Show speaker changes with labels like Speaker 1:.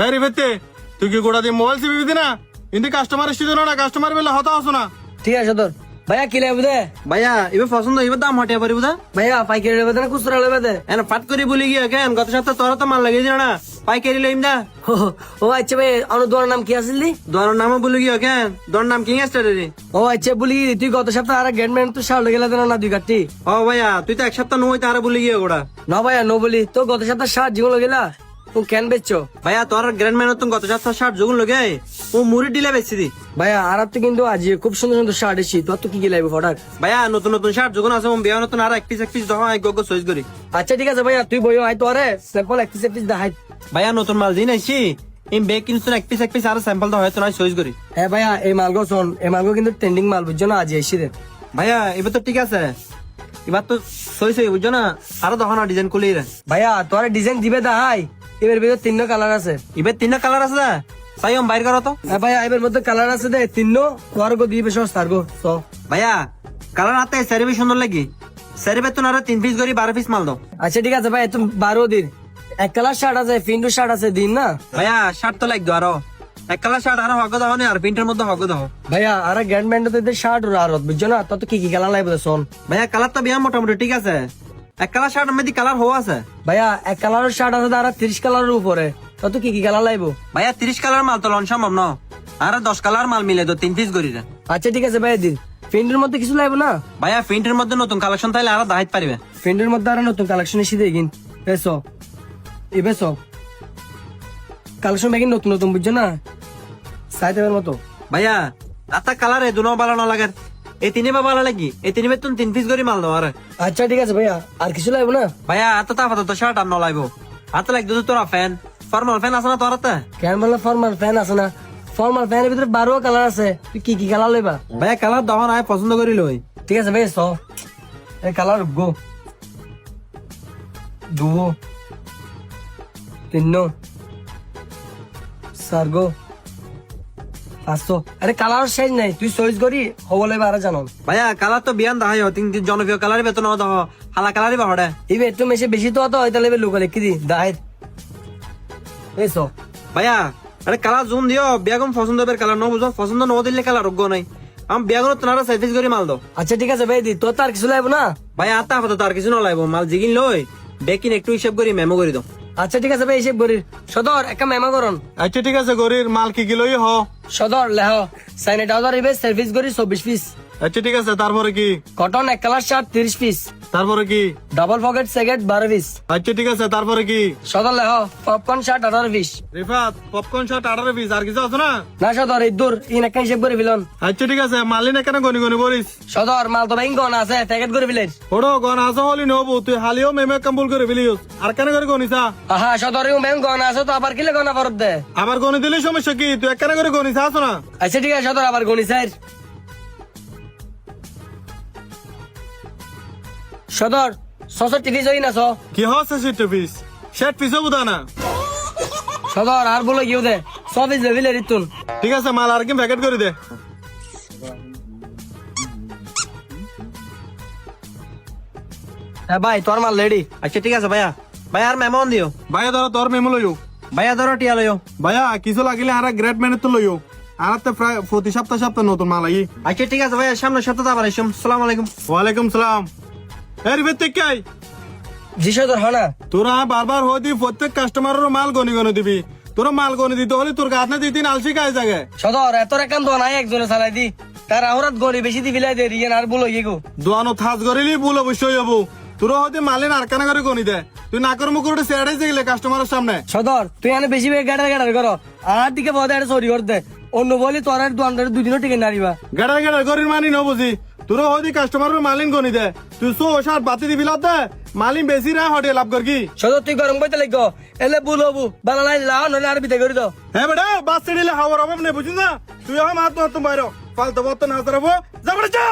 Speaker 1: এই রিফেতে তুই কি গোড়া দিয়ে মোবাইল চিপি দিবি না কিন্তু কাস্টমার এসে দিল না কাস্টমার বেলা হতা হস না।
Speaker 2: ঠিক আছে সদর ভাইয়া কি লাগবে দে
Speaker 3: ভাইয়া এবার পছন্দ এবার দাম হটিয়া পারিব দা
Speaker 2: ভাইয়া পাইকারি লেবে দে না খুচরা লেবে দে
Speaker 3: এন ফাট করে বলি গিয়া কেন গত সপ্তাহে তোরা তো মাল লাগিয়ে দিল না পাইকারি লইম দা।
Speaker 2: ও আচ্ছা ভাই আমার দোয়ার নাম কি আসলি?
Speaker 3: দোয়ার নামও বলি গিয়া কেন দোয়ার নাম কিং স্টার রে।
Speaker 2: ও আচ্ছা বলি তুই গত সপ্তাহে আর গেটম্যান তো শার্ট গেলে দেন না দুই কাটি।
Speaker 3: ও ভাইয়া তুই তো এক সপ্তাহ নয় তারা বলি গিয়া গোড়া
Speaker 2: না ভাইয়া নো বলি তো গত সপ্তাহে শার্ট জীবন গেলা ও কেন বেচছো?
Speaker 3: ভাইয়া তোর গ্র্যান্ড ম্যান তুমি গত সপ্তাহ শার্ট যোগুন লগে ও মুড়ি ডিলে বেচছি দি।
Speaker 2: ভাইয়া আর তো কিন্তু আজ খুব সুন্দর সুন্দর শার্ট এসেছি তোর তো কি কি লাগবে ফটাক?
Speaker 3: ভাইয়া নতুন নতুন শার্ট যোগুন আছে বিয়া নতুন আর এক পিস দেখো এক গো চয়েস করি।
Speaker 2: আচ্ছা ঠিক আছে ভাইয়া তুই বইও আয় তো আরে স্যাম্পল এক পিস দেখাই।
Speaker 3: ভাইয়া নতুন মাল দিন আইছি এই বেগ কিনছো এক পিস আর স্যাম্পল তো হয়তো নয় চয়েস করি।
Speaker 2: হ্যাঁ ভাইয়া এই মালগো শোন এই মালগো কিন্তু ট্রেন্ডিং মাল বুঝছো না আজ এসে রে।
Speaker 3: ভাইয়া এবার তো ঠিক আছে এবার তো চয়েস বুঝছো না আরো দেখো না ডিজাইন খুলি রে।
Speaker 2: ভাইয়া তোর ডিজাইন দিবে দেখাই এবার ভিতরে তিনটা কালার আছে।
Speaker 3: এবার তিনটা কালার আছে না চাই বাইর করো তো।
Speaker 2: হ্যাঁ ভাইয়া এবার মধ্যে কালার আছে দে তিনটা তোর গো দিবে সস্তার গো তো।
Speaker 3: ভাইয়া কালার হাতে সারিবে সুন্দর লাগি সারিবে তো না 3 পিস করি 12 পিস মাল দাও।
Speaker 2: আচ্ছা ঠিক আছে ভাই তুমি 12 দিন এক কালার শার্ট আছে ফিন্ডু শার্ট আছে দিন না।
Speaker 3: ভাইয়া শার্ট তো লাগতো আরো এক কালার শার্ট আরো হগ দাও না আর প্রিন্টের মধ্যে হগ দাও।
Speaker 2: ভাইয়া আর গ্র্যান্ড ব্যান্ড শার্ট আর বুঝছো না তত কি কি কালার লাগবে শোন।
Speaker 3: ভাইয়া কালার তো বিয়া মোটামুটি ঠিক আছে এক কালার শার্ট মধ্যে কালার হওয়া আছে।
Speaker 2: ভাইয়া এক কালারের শার্ট আছে আর 30 কালারের উপরে তত কি কি কালার লাগবে?
Speaker 3: ভাইয়া 30 কালার মাল তো লন সম্ভব না আর 10 কালার মাল মিলে তো 3 পিস করি রে।
Speaker 2: আচ্ছা ঠিক আছে ভাইয়া দিন ফিন্ডের মধ্যে কিছু লাগবে না?
Speaker 3: ভাইয়া প্রিন্টের মধ্যে নতুন কালেকশন তাইলে আরো দাইতে পারবে।
Speaker 2: ফিন্ডের মধ্যে আর নতুন কালেকশন এসে দেখিন বেসো এ বেসো কালেকশন মেকিং নতুন নতুন বুঝছো না সাইতের মতো।
Speaker 3: ভাইয়া আতা কালার এ দুনো ভালো না লাগে এই তিনে বা ভালো লাগি এই তিনে বেতন 3 পিস করি মাল দাও আর।
Speaker 2: আচ্ছা ঠিক আছে ভাইয়া আর কিছু লাগবে না?
Speaker 3: ভাইয়া আতা তা ফাতা তো শার্ট আর ন লাইবো আতা লাগ দুটো তোরা ফ্যান ফর্মাল ফ্যান আছে না তোর হাতে?
Speaker 2: কেন বললো ফর্মাল ফ্যান আছে না? ফর্মাল ফ্যানের ভিতরে 12 কালার আছে তুই কি কি কালার লইবা?
Speaker 3: ভাইয়া কালার দহন আয় পছন্দ করি লই।
Speaker 2: ঠিক আছে ভাই সো এই কালার গো দুও তিনো চার গো পাঁচশো। আরে কালার শেষ নাই তুই চয়েস করি হবলে আর জানো।
Speaker 3: ভাইয়া কালার তো বিয়ান দাহাই তিন জনপ্রিয় কালার বেতন দাহ হালা কালারই বা হড়ে
Speaker 2: ইবে একটু মেশে বেশি তো হতো হয়তো লেবে লোকালে কি দি দাহের এসো।
Speaker 3: ভাইয়া আরে কালার জুম দিও বেগম পছন্দ হবে কালার ন বুঝো পছন্দ ন দিলে কালার যোগ্য নাই আম বেগম তোনারা 7 পিস করি মাল দাও।
Speaker 2: আচ্ছা ঠিক আছে ভাই দি তোর তার কিছু লাগবে না?
Speaker 3: ভাইয়া আতা ফাতা তার কিছু না লাগবো মাল জিগিন লই বেকিন একটু হিসাব করি মেমো করে দাও।
Speaker 2: আচ্ছা ঠিক আছে ভাই এসে বরির সদর একটা মেমা করন।
Speaker 1: আচ্ছা ঠিক আছে গরির মাল কি কি লই হ।
Speaker 2: সদর লেহ স্যানিটাইজার ইবে সার্ভিস করি 24 পিস।
Speaker 1: আচ্ছা ঠিক আছে তারপরে কি?
Speaker 2: কটন এক কালার শার্ট 30 পিস।
Speaker 1: তারপরে কি?
Speaker 2: ডাবল পকেট সেকেট 12 পিস।
Speaker 1: আচ্ছা ঠিক আছে তারপরে কি?
Speaker 2: সদর লেহ পপকর্ন শার্ট 18 পিস।
Speaker 1: রিফাত পপকর্ন শার্ট 18 পিস আর কিছু আছে না?
Speaker 2: না সদর ইদুর ইন একটা হিসেব করে ফেলন।
Speaker 1: আচ্ছা ঠিক আছে মালিন কেন গনি গনি বলিস?
Speaker 2: সদর মাল তো বাইন গন আছে প্যাকেট করে ফেলেন।
Speaker 1: ওড়ো গন আছে হলি নবু তুই হালিও মেমে কম্বল করে ফেলিস আর কেন করে গনিসা?
Speaker 2: আহা সদর ইউ মেম গন আছে তো আবার কিলে গনা ফরত দে।
Speaker 1: আবার গনি দিলে সমস্যা কি তুই কেন করে গনিসা আছো না?
Speaker 2: আচ্ছা ঠিক আছে সদর আবার গনি স্যার। সদর 66 পিস হই না সো।
Speaker 1: কি হচ্ছে 60 পিস 60 পিসও বুদা না।
Speaker 2: সদর আর বলে কিউ দে 100 পিস লেভেলে রিতুন।
Speaker 1: ঠিক আছে মাল আর কি প্যাকেট করে দে।
Speaker 2: হ্যাঁ ভাই তোর মাল রেডি।
Speaker 3: আচ্ছা ঠিক আছে ভাইয়া ভাইয়া আর মেমন দিও।
Speaker 1: ভাইয়া ধরো তোর মেমো লইও।
Speaker 3: ভাইয়া ধরো টিয়া লইও।
Speaker 1: ভাইয়া কিছু লাগিলে আর গ্রেট ম্যানের তো লইও আর তো প্রায় প্রতি সপ্তাহ নতুন মাল আই।
Speaker 3: আচ্ছা ঠিক আছে ভাইয়া সামনে সপ্তাহে আবার আসুন। আসসালামু আলাইকুম।
Speaker 1: ওয়ালাইকুম সালাম। এর ভিতরে কাই
Speaker 2: জি সদর হনা
Speaker 1: তোরা বারবার হদি প্রত্যেক কাস্টমারের মাল গনি গনি দিবি তোরা মাল গনি দিতে হলে তোর গাছ না দিন আলসি কাজ জায়গায়
Speaker 2: সদর এত রাখান তো নাই একজনে চালাই দি তার আহরাত গড়ি বেশি দি ফিলাই দে রিয়েন আর বলো ইগো
Speaker 1: দোয়ানো থাজ করিলি ভুল অবশ্যই হবো তোরা হয়তো মালিন আর কানা করে গনি দে তুই নাকর মুকুর সেড়াই গেলে কাস্টমারের সামনে।
Speaker 2: সদর তুই এনে বেশি গাড়ার করো আর দিকে বদে এটা চুরি কর দে অন্য বলি তোর আর দোকানদার দুদিনও টিকে নারিবা
Speaker 1: গেড়া করির মানি ন বুঝি তোরা হয়তো কাস্টমারের মালিন গনি দে তুই সো ওষার বাতি দিবি লাভ দে মালিন বেশি রা হটে লাভ কর কি।
Speaker 2: সদর তুই গরম বইতে লাগো এলে ভুল হবু বানালাই লাও নলে আর বিতে করে দাও।
Speaker 1: হ্যাঁ বেটা বাস ছেড়িলে হাওয়ার অভাব নেই বুঝিস না তুই আমার হাত মারতো বাইরে ফালতু বর্তন হাজার হবো যা বেটা যা।